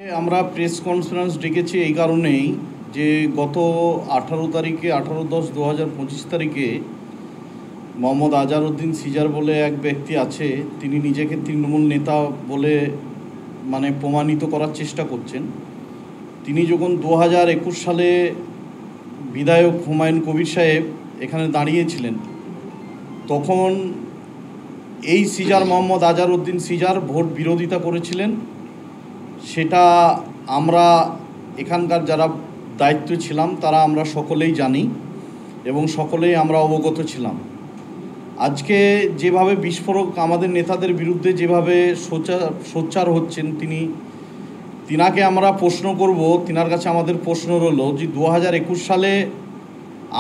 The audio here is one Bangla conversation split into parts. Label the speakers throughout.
Speaker 1: আমরা প্রেস কনফারেন্স ডেকেছি এই কারণেই যে গত 18 তারিখে 18/10/2025 তারিখে মোহাম্মদ আজহারউদ্দিন সিজার বলে এক ব্যক্তি আছে, তিনি নিজেকে তৃণমূল নেতা বলে প্রমাণিত করার চেষ্টা করছেন। তিনি যখন 2021 সালে বিধায়ক হুমায়ুন কবির সাহেব এখানে দাঁড়িয়েছিলেন, তখন এই সিজার মোহাম্মদ আজহারউদ্দিন সিজার ভোট বিরোধিতা করেছিলেন। সেটা আমরা এখানকার যারা দায়িত্বে ছিলাম তারা আমরা সকলেই জানি এবং সকলেই আমরা অবগত ছিলাম। আজকে যেভাবে বিস্ফোরক আমাদের নেতাদের বিরুদ্ধে যেভাবে সোচ্চার হচ্ছেন, তিনাকে আমরা প্রশ্ন করব। তিনার কাছে আমাদের প্রশ্ন রইল যে 2021 সালে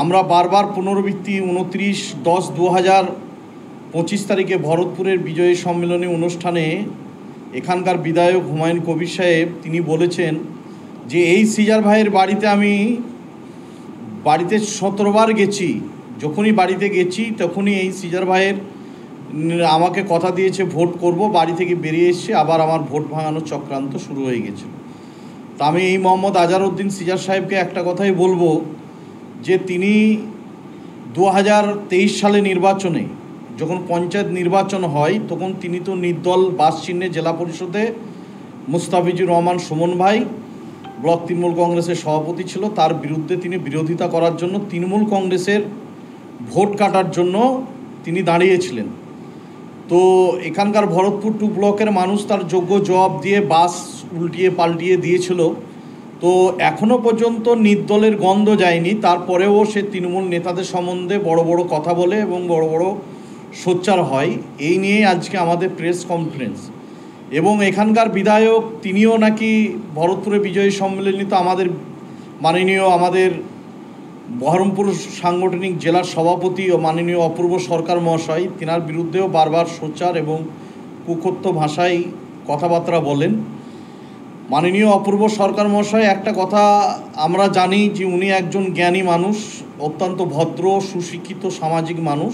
Speaker 1: আমরা বারবার পুনরাবৃত্তি 29/10/2025 তারিখে ভরতপুরের বিজয়ী সম্মেলনী অনুষ্ঠানে এখানকার বিধায়ক হুমায়ুন কবির সাহেব তিনি বলেছেন যে এই সিজার ভাইয়ের বাড়িতে আমি 17 বার গেছি। যখনই বাড়িতে গেছি তখনই এই সিজার ভাইয়ের আমাকে কথা দিয়েছে ভোট করব, বাড়ি থেকে বেরিয়ে এসছে, আবার আমার ভোট ভাঙানোর চক্রান্ত শুরু হয়ে গেছে। তা আমি এই মোহাম্মদ আজহারউদ্দিন সিজার সাহেবকে একটা কথাই বলবো যে তিনি 2023 সালে নির্বাচনে যখন পঞ্চায়েত নির্বাচন হয় তখন তিনি তো নির্দল বাস চিহ্নে জেলা পরিষদে মুস্তাফিজুর রহমান সুমন ভাই ব্লক তৃণমূল কংগ্রেসের সভাপতি ছিল, তার বিরুদ্ধে তিনি বিরোধিতা করার জন্য তৃণমূল কংগ্রেসের ভোট কাটার জন্য তিনি দাঁড়িয়েছিলেন। তো এখানকার ভরতপুর 2 ব্লকের মানুষ তার যোগ্য জবাব দিয়ে বাস উল্টিয়ে পাল্টিয়ে দিয়েছিল। তো এখনও পর্যন্ত নির্দলের গন্ধ যায়নি, তারপরেও সে তৃণমূল নেতাদের সম্বন্ধে বড় বড় কথা বলে এবং বড় বড় সোচ্চার হয়। এই নিয়ে আজকে আমাদের প্রেস কনফারেন্স। এবং এখানকার বিধায়ক তিনিও নাকি ভরতপুরে বিজয়ী সম্মেলনে তো আমাদের বহরমপুর সাংগঠনিক জেলার সভাপতি ও মাননীয় অপূর্ব সরকার মহাশয় তিনার বিরুদ্ধেও বারবার সোচ্চার এবং কুকথ্য ভাষায় কথাবার্তা বলেন। মাননীয় অপূর্ব সরকার মহাশয় একটা কথা আমরা জানি যে উনি একজন জ্ঞানী মানুষ, অত্যন্ত ভদ্র সুশিক্ষিত সামাজিক মানুষ,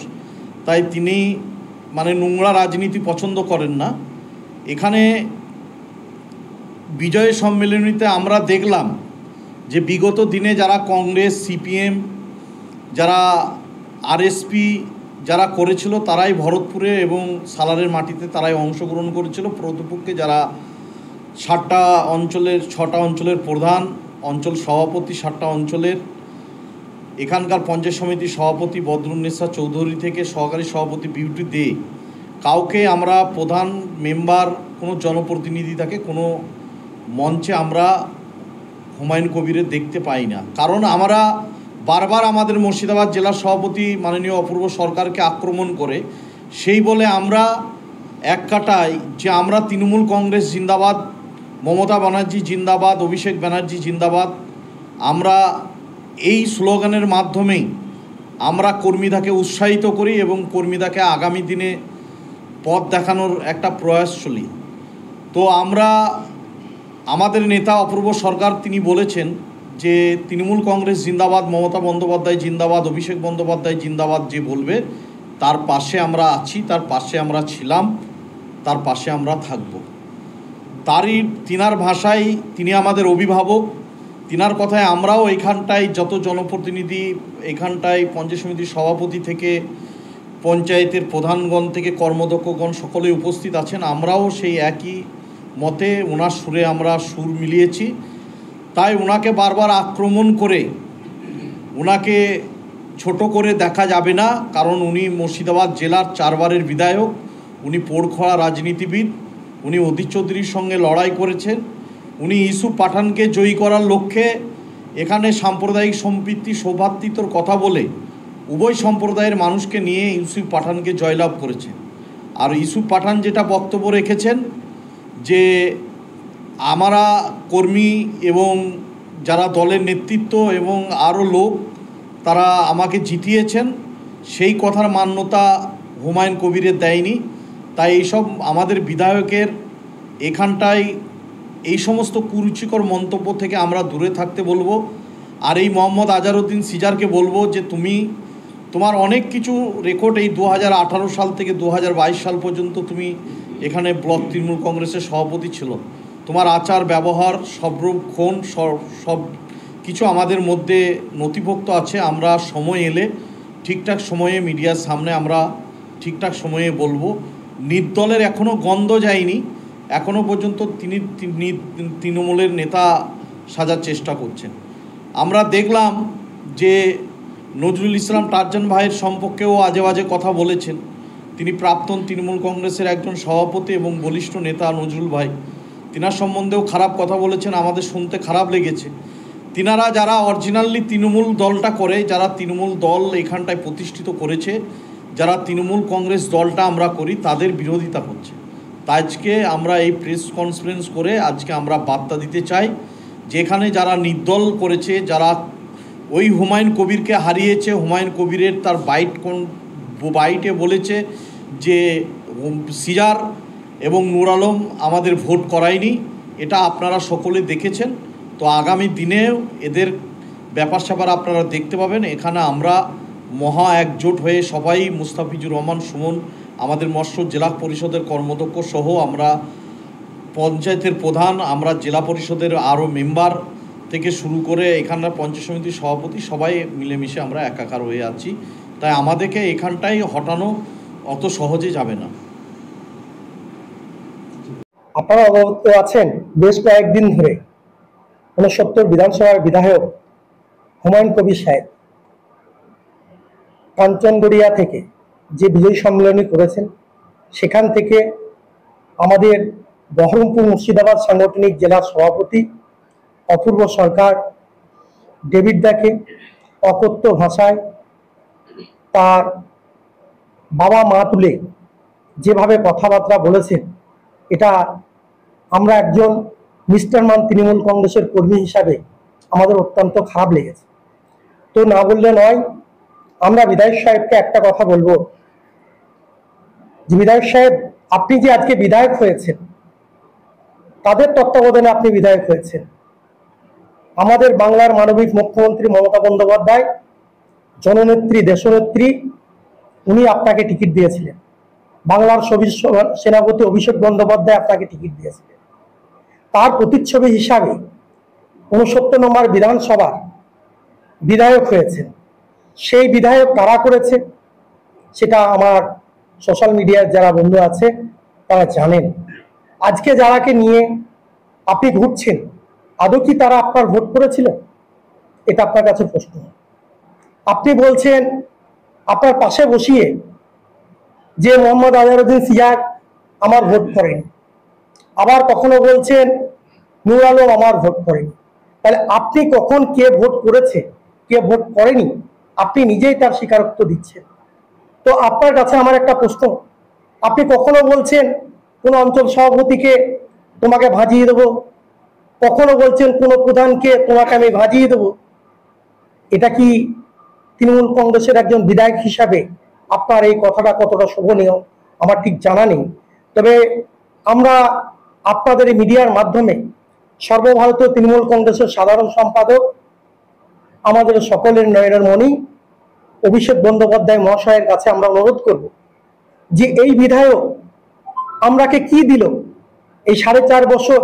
Speaker 1: তাই তিনি নোংরা রাজনীতি পছন্দ করেন না। এখানে বিজয় সম্মেলনীতে আমরা দেখলাম যে বিগত দিনে যারা কংগ্রেস সিপিএম যারা আরএসপি যারা করেছিল তারাই ভরতপুরে এবং সালারের মাটিতে তারাই অংশগ্রহণ করেছিল। প্রতিপক্ষে যারা 6টা অঞ্চলের প্রধান অঞ্চল সভাপতি, 7টা অঞ্চলের এখানকার পঞ্চায়েত সমিতির সভাপতি বদরুন্নেসা চৌধুরী থেকে সহকারী সভাপতি বিউটি দে, কাউকে আমরা প্রধান মেম্বার কোনো জনপ্রতিনিধি থাকে কোনো মঞ্চে আমরা হুমায়ুন কবিরের দেখতে পাই না। কারণ আমরা বারবার আমাদের মুর্শিদাবাদ জেলার সভাপতি মাননীয় অপূর্ব সরকারকে আক্রমণ করে সেই বলে আমরা এক কাটাই যে আমরা তৃণমূল কংগ্রেস জিন্দাবাদ, মমতা ব্যানার্জি জিন্দাবাদ, অভিষেক ব্যানার্জি জিন্দাবাদ, আমরা এই স্লোগানের মাধ্যমেই আমরা কর্মীদাকে উৎসাহিত করি এবং কর্মীদাকে আগামী দিনে পথ দেখানোর একটা প্রয়াস চলি। তো আমাদের নেতা অপূর্ব সরকার তিনি বলেছেন যে তৃণমূল কংগ্রেস জিন্দাবাদ, মমতা বন্দ্যোপাধ্যায় জিন্দাবাদ, অভিষেক বন্দ্যোপাধ্যায় জিন্দাবাদ, যে বলবে তার পাশে আমরা আছি, তার পাশে আমরা ছিলাম, তার পাশে আমরা থাকব। তিনার ভাষায় তিনি আমাদের অভিভাবক। তিনার কথায় আমরাও এখানটায় যত জনপ্রতিনিধি এখানটায় পঞ্চায়েত সমিতির সভাপতি থেকে পঞ্চায়েতের প্রধানগণ থেকে কর্মদক্ষগণ সকলেই উপস্থিত আছেন, আমরাও সেই একই মতে ওনার সুরে আমরা সুর মিলিয়েছি। তাই ওনাকে বারবার আক্রমণ করে ওনাকে ছোট করে দেখা যাবে না, কারণ উনি মুর্শিদাবাদ জেলার 4 বারের বিধায়ক, উনি পোড়খোড়া রাজনীতিবিদ, উনি অধীর চৌধুরীর সঙ্গে লড়াই করেছেন, উনি ইউসুফ পাঠানকে জয়ী করার লক্ষ্যে এখানে সাম্প্রদায়িক সম্প্রীতি সৌভ্রাতৃত্বর কথা বলে উভয় সম্প্রদায়ের মানুষকে নিয়ে ইউসুফ পাঠানকে জয়লাভ করেছেন। আর ইউসুফ পাঠান যেটা বক্তব্য রেখেছেন যে আমরা কর্মী এবং যারা দলের নেতৃত্ব এবং আরও লোক তারা আমাকে জিতিয়েছেন, সেই কথার মান্যতা হুমায়ুন কবিরের দেয়নি। তাই এইসব আমাদের বিধায়কের এখানটায় এই সমস্ত কুরুচিকর মন্তব্য থেকে আমরা দূরে থাকতে বলবো। আর এই মোহাম্মদ আজহারউদ্দিন সিজারকে বলবো যে তোমার অনেক কিছু রেকর্ড এই 2018 সাল থেকে 2022 সাল পর্যন্ত তুমি এখানে ব্লক তৃণমূল কংগ্রেসের সভাপতি ছিল, তোমার আচার ব্যবহার সবক্ষণ সব কিছু আমাদের মধ্যে নথিভুক্ত আছে। আমরা সময় এলে ঠিকঠাক সময়ে মিডিয়ার সামনে আমরা ঠিকঠাক সময়ে বলবো। নির্দলের এখনও গন্ধ যায়নি, এখনও পর্যন্ত তিনি তৃণমূলের নেতা সাজার চেষ্টা করছেন। আমরা দেখলাম যে নজরুল ইসলাম টারজান ভাইয়ের সম্পর্কেও আজে বাজে কথা বলেছেন। তিনি প্রাক্তন তৃণমূল কংগ্রেসের একজন সভাপতি এবং বলিষ্ঠ নেতা নজরুল ভাই, তিনার সম্বন্ধেও খারাপ কথা বলেছেন। আমাদের শুনতে খারাপ লেগেছে। তিনারা যারা অরিজিনালি তৃণমূল দলটা করে, যারা তৃণমূল দল এখানটায় প্রতিষ্ঠিত করেছে, যারা তৃণমূল কংগ্রেস দলটা আমরা করি, তাদের বিরোধিতা করছে। তাই আজকে আমরা এই প্রেস কনফারেন্স করে আজকে আমরা বার্তা দিতে চাই, যেখানে যারা নির্দল করেছে, যারা ওই হুমায়ুন কবিরকে হারিয়েছে, হুমায়ুন কবিরের তার বাইটে বলেছে যে সিজার এবং নূর আলম আমাদের ভোট করায়নি, এটা আপনারা সকলে দেখেছেন। তো আগামী দিনেও এদের ব্যাপার স্যাপার আপনারা দেখতে পাবেন। এখানে আমরা মহা একজোট হয়ে সবাই, মুস্তাফিজুর রহমান সুমন, আমাদের মৎস্য জেলা পরিষদের কর্মদক্ষ সহ আমরা পঞ্চায়েতের প্রধান, আমরা জেলা পরিষদের আরও মেম্বার থেকে শুরু করে এখানকার পঞ্চায়েত সমিতির সভাপতি, সবাই মিলেমিশে আমরা একাকার হয়ে আছি। তাই আমাদেরকে এখানটাই হটানো অত সহজে যাবে না।
Speaker 2: আপনারা অবগত আছেন, বেশ কয়েকদিন ধরে ৬৯ বিধানসভার বিধায়ক হুমায়ুন কবির সাহেব কাঞ্চনগড়িয়া থেকে যে বিজয় সম্মেলনী করেছেন, সেখান থেকে আমাদের বহরমপুর মুর্শিদাবাদ সাংগঠনিক জেলার সভাপতি অপূর্ব সরকার ডেভিড দাকে অকথ্য ভাষায় তার বাবা মা তুলে যেভাবে কথাবার্তা বলেছেন, এটা আমরা একজন নিষ্ঠাবান তৃণমূল কংগ্রেসের কর্মী হিসাবে আমাদের অত্যন্ত খারাপ লেগেছে। তো না বললে নয়, আমরা বিধায়ক সাহেবকে একটা কথা বলবো যে বিধায়ক সাহেব, আপনি যে আজকে বিধায়ক হয়েছেন, তাদের তত্ত্বাবধানে আপনি বিধায়ক হয়েছেন। আমাদের বাংলার মানবিক মুখ্যমন্ত্রী মমতা বন্দ্যোপাধ্যায়, জননেত্রী দেশনেত্রী, উনি আপনাকে টিকিট দিয়েছিলেন। বাংলার সেনাপতি অভিষেক বন্দ্যোপাধ্যায় আপনাকে টিকিট দিয়েছিলেন। তার প্রতিচ্ছবি হিসাবে ৬৯ নম্বর বিধানসভার বিধায়ক হয়েছেন। সেই বিধায়ক কারা করেছে সেটা আমার সোশ্যাল মিডিয়ার যারা বন্ধু আছে তারা জানেন। আজকে যারাকে নিয়ে আপনি ঘুরছেন, আদৌ কি তারা আপনার ভোট করেছিল? এটা আপনার কাছে প্রশ্ন। আপনি বলছেন আপনার পাশে বসিয়ে যে মোহাম্মদ আজহারউদ্দিন সিয়াদ আমার ভোট করেন, আবার কখনো বলছেন নূর আলম আমার ভোট করেনি। তাহলে আপনি কখন কে ভোট করেছে কে ভোট করেনি আপনি নিজেই তার স্বীকারোক্তি দিচ্ছেন। তো আপনার কাছে আমার একটা প্রশ্ন, আপনি কখনো বলছেন কোন অঞ্চল সভাপতিকে তোমাকে ভাজিয়ে দেবো, কখনো বলছেন কোন প্রধানকে তোমাকে আমি ভাজিয়ে দেবো। এটা কি তৃণমূল কংগ্রেসের একজন বিধায়ক হিসাবে আপনার এই কথাটা কতটা শোভনীয় আমার ঠিক জানা নেই। তবে আমরা আপনাদের এই মিডিয়ার মাধ্যমে সর্বভারতীয় তৃণমূল কংগ্রেসের সাধারণ সম্পাদক, আমাদের সকলের নয়নের মণি অভিষেক বন্দ্যোপাধ্যায় মহাশয়ের কাছে আমরা অনুরোধ করব যে এই বিধায়ক আমরাকে কি দিল? এই 4.5 বছর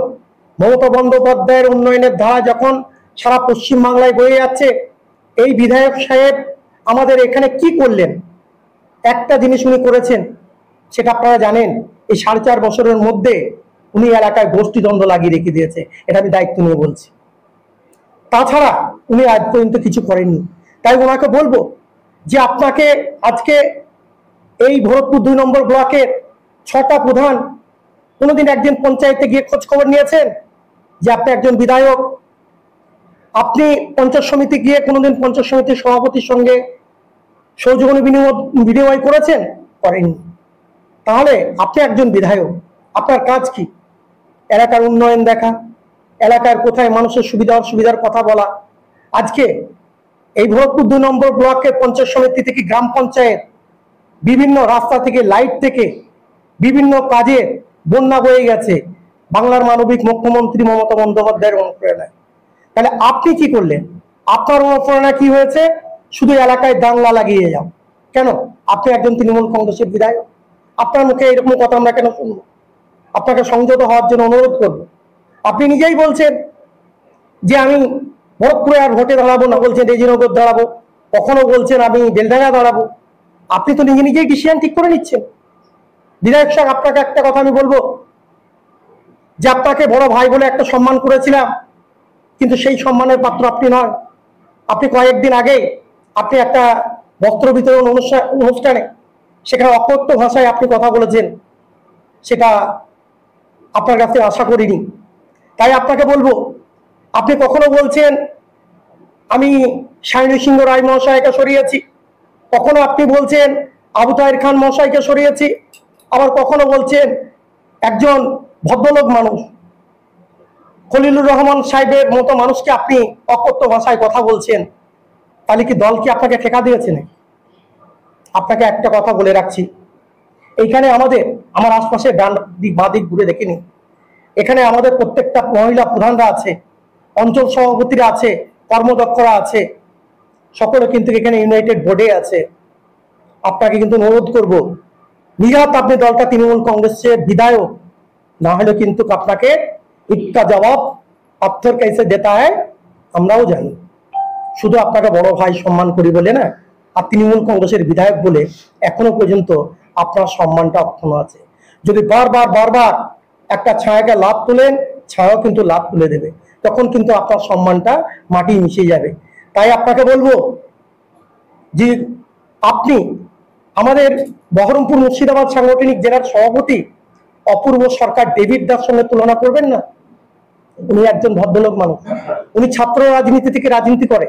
Speaker 2: মমতা বন্দ্যোপাধ্যায়ের উন্নয়নের ধারা যখন সারা পশ্চিমবাংলায় বয়ে যাচ্ছে, এই বিধায়ক সাহেব আমাদের এখানে কি করলেন? একটা জিনিস উনি করেছেন, সেটা আপনারা জানেন, এই 4.5 বছরের মধ্যে উনি এলাকায় গোষ্ঠীদ্বন্দ্ব লাগিয়ে রেখে দিয়েছে। এটা আমি দায়িত্ব নিয়ে বলছি। তাছাড়া উনি আজ পর্যন্ত কিছু করেননি। তাই ওনাকে বলবো যে আপনাকে আজকে এই ভরতপুর 2 নম্বর ব্লকের 6টা প্রধান কোনোদিন একদিন পঞ্চায়েতে গিয়ে খোঁজ খবর নিয়েছেন যে আপনি একজন বিধায়ক? আপনি পঞ্চায়েত সমিতি গিয়ে কোনোদিন পঞ্চায়েত সমিতির সভাপতির সঙ্গে সৌজন্য বিনিময় করেছেন? করেননি। তাহলে আপনি একজন বিধায়ক, আপনার কাজ কি? এলাকার উন্নয়ন দেখা, এলাকার কোথায় মানুষের সুবিধার কথা বলা। আজকে এই ভরতপুর 2 নম্বর ব্লকের পঞ্চায়েত সমিতি থেকে গ্রাম পঞ্চায়েত, বিভিন্ন রাস্তা থেকে লাইট থেকে বিভিন্ন কাজে বন্যা বয়ে গেছে বাংলার মানবিক মুখ্যমন্ত্রী মমতা বন্দ্যোপাধ্যায়ের অনুপ্রেরণায়। তাহলে আপনি কি করলেন? আপনার অনুপ্রেরণা কি হয়েছে? শুধু এলাকায় দাঙ্গা লাগিয়ে যাও। কেন? আপনি একজন তৃণমূল কংগ্রেসের বিধায়ক, আপনার মুখে এরকম কথা আমরা কেন শুনবো? আপনাকে সংযত হওয়ার জন্য অনুরোধ করব। আপনি নিজেই বলছেন যে আমি ভরতপুরে আর ভোটে দাঁড়াবো না, বলছেন রেজিনগর দাঁড়াবো, কখনো বলছেন আমি বেলডাঙ্গা দাঁড়াবো। আপনি তো নিজে নিজেই ডিসিশন ঠিক করে নিচ্ছেন। বিধায়ক সাহেব, আপনাকে একটা কথা আমি বলবো যে আপনাকে বড় ভাই বলে একটা সম্মান করেছিলাম, কিন্তু সেই সম্মানের পাত্র আপনি নয়। আপনি কয়েকদিন আগে আপনি একটা বস্ত্র বিতরণ অনুষ্ঠানে সেখানে অকথ্য ভাষায় আপনি কথা বলেছেন, সেটা আপনার কাছে আশা করিনি। তাই আপনাকে বলবো, আপনি কখনো বলছেন আমি শাইনী সিংহ রায় মহাশয়কে সরিয়েছি, কখনো আপনি বলছেন আবু তাহের খান মহাশয়কে সরিয়েছি, আবার কখনো বলছেন একজন ভদ্রলোক মানুষ খলিলুর রহমান সাহেবের মতো মানুষকে আপনি অকথ্য ভাষায় কথা বলছেন। তাহলে কি দল কি আপনাকে ঠেকা দিয়েছে নাকি? আপনাকে একটা কথা বলে রাখছি, এইখানে আমার আশপাশে ডান দিক বাঁ দিক ঘুরে দেখিনি, এখানে আমাদের প্রত্যেকটা মহিলা প্রধানরা আছে, অঞ্চল সভাপতিরা আছে, কর্মদক্ষরা আছে, সকলে কিন্তু এখানে ইউনাইটেড বোর্ডে আছে। আপনাকে কিন্তু অনুরোধ করব, নিরাত আপনি দলটা তৃণমূল কংগ্রেসের বিধায়ক, না হলে কিন্তু আপনাকে ইক্কা জবাব পাথর कैसे देता है আমরাও জানি। শুধু আপনাকে বড় ভাই সম্মান করি বলে না, আর তৃণমূল কংগ্রেসের বিধায়ক বলে এখনো পর্যন্ত আপনার সম্মানটা অক্ষুণ্ণ আছে। যদি বারবার একটা ছায়াকে লাভ তোলেন, ছায়াও কিন্তু লাভ তুলে দেবে, তখন কিন্তু আপনার সম্মানটা মাটি মিশে যাবে। তাই আপনাকে বলবো যে আপনি আমাদের বহরমপুর মুর্শিদাবাদ সাংগঠনিক জেলার সভাপতি অপূর্ব সরকার ডেভিড দার সঙ্গে তুলনা করবেন না। উনি একজন ভদ্রলোক মানুষ, উনি ছাত্র রাজনীতি থেকে রাজনীতি করে,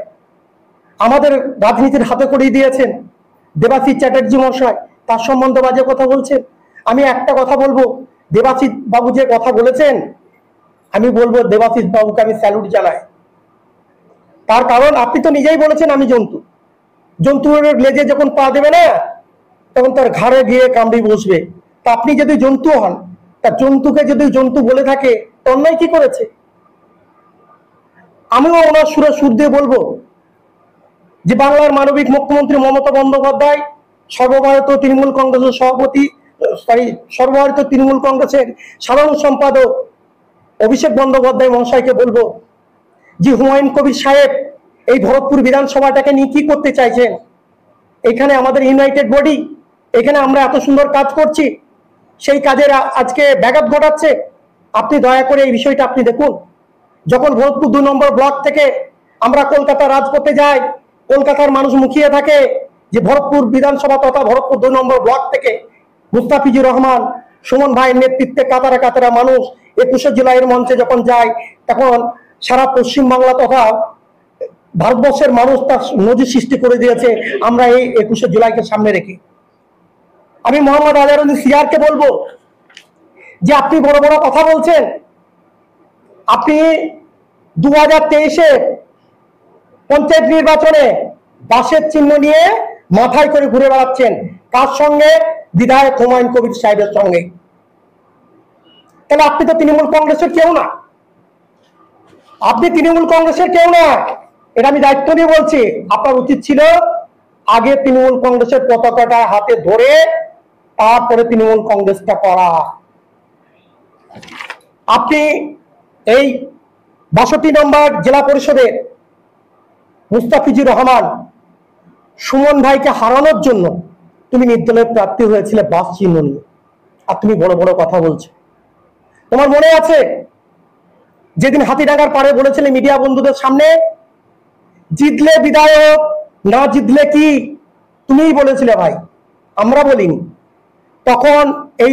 Speaker 2: আমাদের রাজনীতির হাতে করিয়ে দিয়েছেন। দেবাশিস চ্যাটার্জি মহাশয়, তার সম্বন্ধে বাজে কথা বলছেন। আমি একটা কথা বলবো, দেবাশিস বাবু যে কথা বলেছেন, আমি বলবো দেবাশিস বাবুকে আমি স্যালুট জানাই। তার কারণ আপনি তো নিজেই বলেছেন আমি জন্তু, জন্তুর লেজে যখন পা দেবে না, তখন তার ঘাড়ে গিয়ে কামড়ে বসবে। তা আপনি যদি জন্তু হন, তা জন্তুকে যদি জন্তু বলে থাকে, অন্যায় কি করেছে? আমিও ওনার সুরে সুর দিয়ে বলবো যে বাংলার মানবিক মুখ্যমন্ত্রী মমতা বন্দ্যোপাধ্যায়, সর্বভারতীয় তৃণমূল কংগ্রেসের সভাপতি, সর্বভারতীয় তৃণমূল কংগ্রেসের সাধারণ সম্পাদক অভিষেক বন্দ্যোপাধ্যায় মহাশয়কে বলবো যে হুমায়ুন কবির সাহেব এই ভরতপুর বিধানসভাটাকে নিয়ে কি করতে চাইছেন? এখানে আমাদের ইউনাইটেড বডি, এখানে আমরা এত সুন্দর কাজ করছি, সেই কাজের আজকে ব্যাঘাত ঘটাচ্ছে। আপনি দয়া করে এই বিষয়টা আপনি দেখুন। যখন ভরতপুর 2 নম্বর ব্লক থেকে আমরা কলকাতা রাজপথে যাই, কলকাতার মানুষ মুখিয়ে থাকে যে ভরতপুর বিধানসভা তথা ভরতপুর 2 নম্বর ব্লক থেকে মুস্তাফিজুর রহমান সুমন ভাইয়ের নেতৃত্বে কাতারা কাতারা মানুষ 21শে জুলাইয়ের মঞ্চে যখন যায়, তখন সারা পশ্চিমবাংলা তথা ভারতবর্ষের মানুষ তার নজির সৃষ্টি করে দিয়েছে আমরা এই 21শে জুলাইকে সামনে রেখে। আমি মোহাম্মদ আজহারউদ্দিন সিয়ারকে বলবো যে আপনি বড় বড় কথা বলছেন, আপনি 2023-এ পঞ্চায়েত নির্বাচনে বাসের চিহ্ন নিয়ে মাথায় করে ঘুরে বেড়াচ্ছেন। কার সঙ্গে? বিধায়ক হুমায়ুন কবির সাহেবের সঙ্গে। তাহলে আপনি তো তৃণমূল কংগ্রেসের কেউ না, আপনি তৃণমূল কংগ্রেসের কেউ না, এটা আমি দায়িত্ব নিয়ে বলছি। আপনার উচিত ছিল আগে তৃণমূল কংগ্রেসের পতাকাটা হাতে ধরে তারপরে তৃণমূল কংগ্রেসটা করা। আপনি এই 62 নম্বর জেলা পরিষদের মুস্তাফিজুর রহমান সুমন ভাইকে হারানোর জন্য তুমি নির্দলীয় প্রার্থী হয়েছিলে বাস চিহ্ন নিয়ে, আর তুমি বড় বড় কথা বলছো। তোমার মনে আছে যেদিন হাতিডাঙ্গার পাড়ে বলেছিলে মিডিয়া বন্ধুদের সামনে, জিতলে বিধায়ক, না জিতলে কি? তুমিই বলেছিলে ভাই, আমরা বলিনি। তখন এই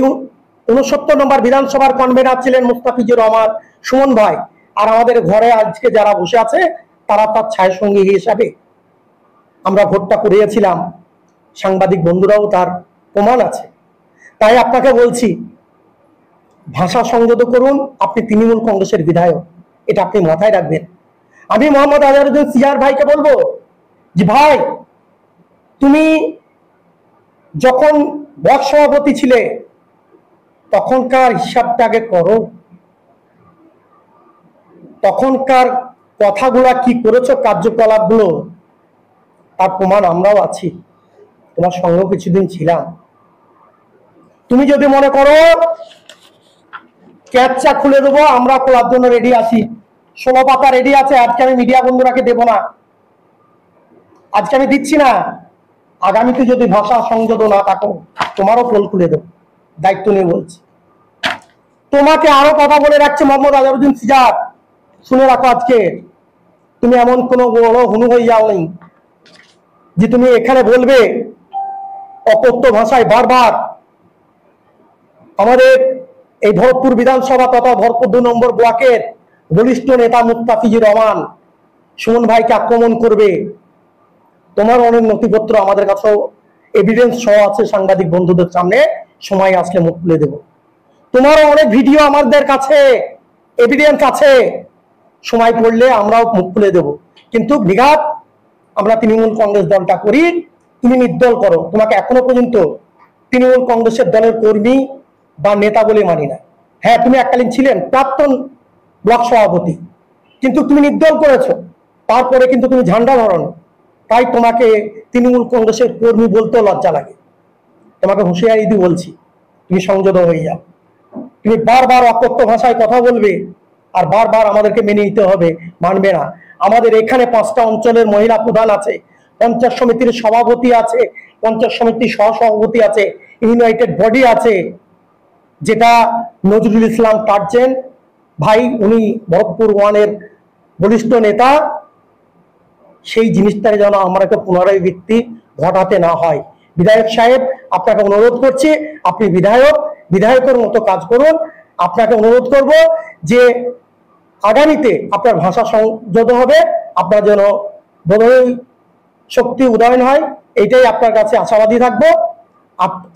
Speaker 2: 69 নম্বর বিধানসভার কনভেনার ছিলেন মুস্তাফিজুর রহমান সুমন ভাই, আর আমাদের ঘরে আজকে যারা বসে আছে তারা তার ছায়া সঙ্গী হিসাবে আমরা ভোটটা করিয়েছিলাম। সাংবাদিক বন্ধুরাও তার প্রমাণ আছে। তাই আপনাকে বলছি, ভাষা সংযত করুন। আপনি তৃণমূল কংগ্রেসের বিধায়ক, এটা আপনি মাথায় রাখবেন। আমি মোহাম্মদ আজহারউদ্দিন সিয়ার ভাইকে বলবো যে ভাই, তুমি যখন ব্লক সভাপতি ছিলে তখনকার হিসাবটা আগে করো, তখনকার কথাগুলা কি করেছো, কার্যকলাপগুলো, তার প্রমাণ আমরাও আছি, তোমার সঙ্গেও কিছুদিন ছিলাম। তুমি যদি মনে করো ক্যাচটা খুলে দেবো, আমরা খোলার জন্য রেডি আছি। 16 পাতা রেডি আছে। আজকে আমি মিডিয়া বন্ধুরাকে দেবো না, আজকে আমি দিচ্ছি না। আগামীতে যদি ভাষা সংযত না থাকো, তোমারও পোল খুলে দেবো, দায়িত্ব নিয়ে বলছি। তোমাকে আরো কথা বলে রাখছে মোহাম্মদ আজহারউদ্দিন সিজাত, শুনে রাখো। আজকে তুমি এমন কোনো বড় হুনু হয়ে যাও নি যে তুমি এখানে বলবে অকথ্য ভাষায় বারবার আমাদের এই ভরতপুর বিধানসভা তথা ভরতপুর 2 নম্বর ব্লকের বলিষ্ঠ নেতা মুস্তাফিজুর রহমান সুমন ভাইকে আক্রমণ করবে। তোমার অনেক নথিপত্র আমাদের কাছেও এভিডেন্স সহ আছে, সাংবাদিক বন্ধুদের সামনে সময় আসলে মুখ খুলে দেব। তোমারও অনেক ভিডিও আমাদের কাছে এভিডেন্স আছে, সময় পড়লে আমরাও মুখ খুলে দেব। কিন্তু বিঘাত আমরা তৃণমূল কংগ্রেস দলটা করি, তুমি নির্দল করো। তোমাকে এখনো পর্যন্ত তৃণমূল কংগ্রেসের দলের কর্মী বা নেতা বলে মানি না। হ্যাঁ, তুমি এককালীন ছিলেন প্রাক্তন ব্লক সভাপতি, কিন্তু তুমি নির্দল করেছো, তারপরে কিন্তু তুমি ঝান্ডা ধরো। তাই তোমাকে তৃণমূল কংগ্রেসের কর্মী বলতেও লজ্জা লাগে। তোমাকে হুঁশিয়ারি দিয়ে বলছি, তুমি সংযত হয়ে যাও। তুমি বারবার অকথ্য ভাষায় কথা বলবে আর বারবার আমাদেরকে মেনে নিতে হবে, মানবে না। আমাদের এখানে 5টা অঞ্চলের মহিলা প্রধান আছে, পঞ্চায়েত সমিতির সভাপতি আছে, পঞ্চায়েত সমিতির সহসভাপতি আছে, ইউনাইটেড বডি আছে, যেটা নজরুল ইসলাম টার্জেন ভাই, উনি ভরতপুর 1-এর বলিষ্ঠ নেতা। সেই জিনিসটাকে যেন আমাকে পুনরাবৃত্তি ঘটাতে না হয়। বিধায়ক সাহেব, আপনাকে অনুরোধ করছি, আপনি বিধায়কের মতো কাজ করুন। আপনাকে অনুরোধ করব যে আগামীতে আপনার ভাষা সংযত হবে, আপনার যেন বোধহয় শক্তি উদয়ন হয়, এইটাই আপনার কাছে আশাবাদী থাকবো।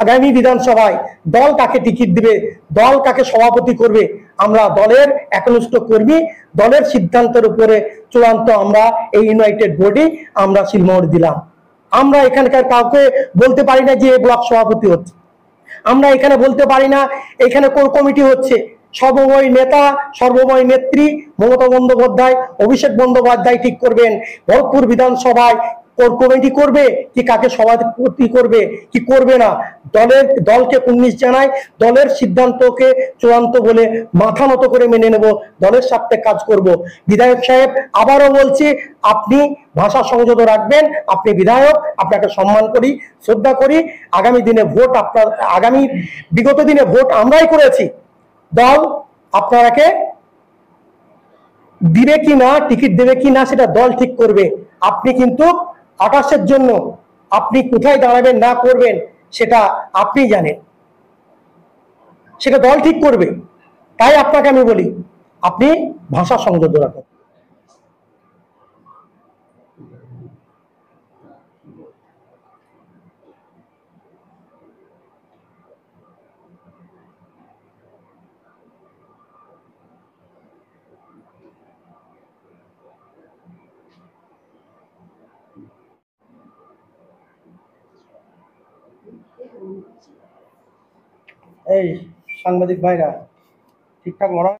Speaker 2: আগামী বিধানসভায় দল কাকে টিকিট দিবে, দল কাকে সভাপতি করবে, আমরা দলের একনিষ্ঠ কর্মী, দলের সিদ্ধান্তের উপরে চূড়ান্ত আমরা এই ইউনাইটেড বডি আমরা সিলমোহর দিলাম। আমরা এখানকার কাউকে বলতে পারি না যে ব্লক সভাপতি হচ্ছে, আমরা এখানে বলতে পারি না এখানে কোর কমিটি হচ্ছে। সর্বময় নেতা, সর্বময় নেত্রী মমতা বন্দ্যোপাধ্যায়, অভিষেক বন্দ্যোপাধ্যায় ঠিক করবেন ভরতপুর বিধানসভায় কোর কমিটি করবে কি কাকে সভাপতি করবে কি করবে না। দলকে কুর্নিশ জানায়, দলের সিদ্ধান্তকে চূড়ান্ত বলে মাথা নত করে মেনে নেব, দলের স্বার্থে কাজ করব। বিধায়ক সাহেব, আবারও বলছি, আপনি ভাষা সংযত রাখবেন। আপনি বিধায়ক, আপনাকে সম্মান করি, শ্রদ্ধা করি। আগামী দিনে ভোট বিগত দিনে ভোট আমরাই করেছি। দল আপনাকে দিবে কি না, টিকিট দেবে কি না, সেটা দল ঠিক করবে। আপনি কিন্তু 28-এর জন্য আপনি কোথায় দাঁড়াবেন না করবেন সেটা আপনি জানেন, সেটা দল ঠিক করবে। তাই আপনাকে আমি বলি, আপনি ভাষা সংযত রাখুন। এই সাংবাদিক ভাইরা ঠিকঠাক মনে